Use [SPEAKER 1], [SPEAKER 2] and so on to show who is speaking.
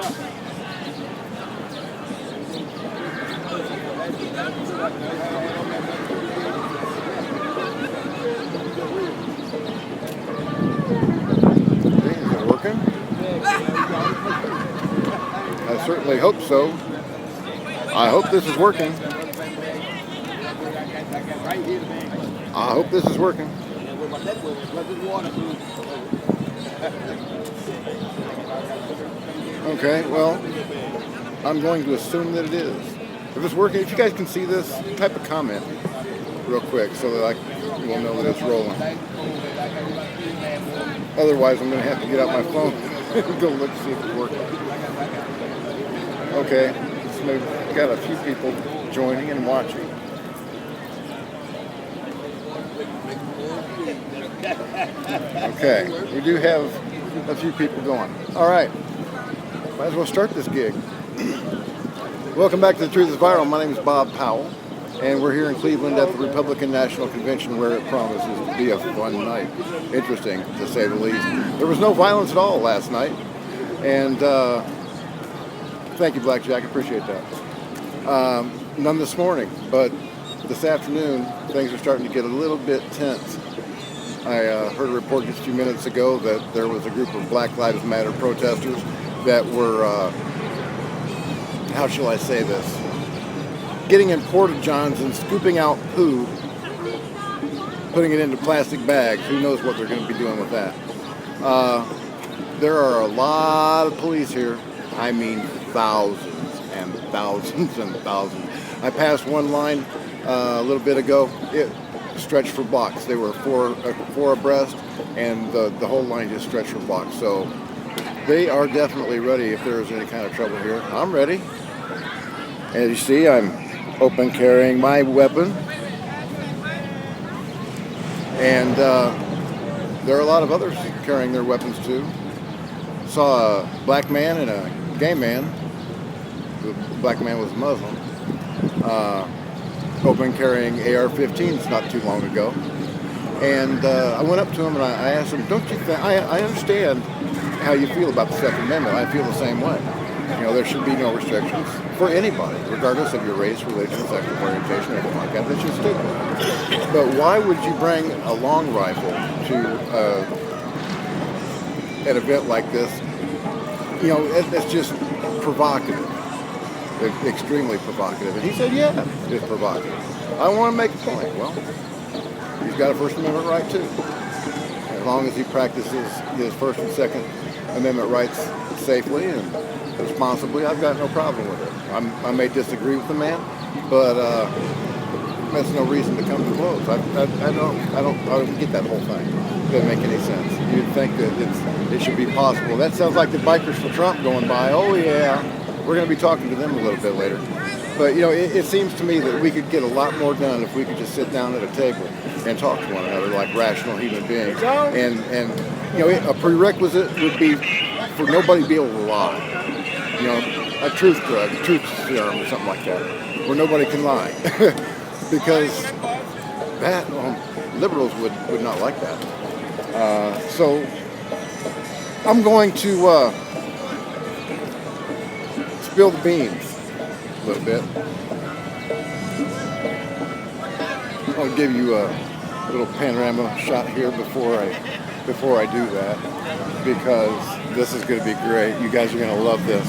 [SPEAKER 1] Is it working? I certainly hope so. I hope this is working. I hope this is working. Okay, well, I'm going to assume that it is. If it's working, if you guys can see this, type a comment real quick so that I will know that it's rolling. Otherwise, I'm going to have to get out my phone and go look to see if it's working. Okay, so we've got a few people joining and watching. Okay, we do have a few people going. All right, might as well start this gig. Welcome back to The Truth is Viral. My name is Bob Powell, and we're here in Cleveland at the Republican National Convention where it promises to be a fun night. Interesting, to say the least. There was no violence at all last night, and thank you, Blackjack, I appreciate that. None this morning, but this afternoon, things are starting to get a little bit tense. I heard a report just a few minutes ago that there was a group of Black Lives Matter protesters that were, how shall I say this, getting in porta-johns and scooping out poo, putting it into plastic bags. Who knows what they're going to be doing with that. There are a lot of police here. I mean thousands and thousands and thousands. I passed one line a little bit ago. It stretched for blocks. They were four abreast, and the whole line just stretched for blocks. So they are definitely ready if there is any kind of trouble here. I'm ready. As you see, I'm open carrying my weapon. And there are a lot of others carrying their weapons too. Saw a black man and a gay man. The black man was Muslim. Open carrying AR-15s not too long ago. And I went up to him and I asked him, don't you think, I understand how you feel about the Second Amendment. I feel the same way. You know, there should be no restrictions for anybody, regardless of your race, religion, sexual orientation, anything like that. That's just stupid. But why would you bring a long rifle to an event like this? You know, it's just provocative. It's extremely provocative. And he said, yeah, it's provocative. I want to make a point. Well, he's got a First Amendment right too. As long as he practices his First and Second Amendment rights safely and responsibly, I've got no problem with it. I may disagree with the man, but that's no reason to come to blows. I don't get that whole thing. It doesn't make any sense. You'd think that it should be possible. That sounds like the bikers for Trump going by. Oh yeah, we're going to be talking to them a little bit later. But you know, it seems to me that we could get a lot more done if we could just sit down at a table and talk to one another like rational human beings. And you know, a prerequisite would be for nobody to be able to lie. You know, a truth drug, a truth serum or something like that, where nobody can lie. Because that, liberals would not like that. So I'm going to spill the beans a little bit. I'll give you a little panorama shot here before I do that, because this is going to be great. You guys are going to love this.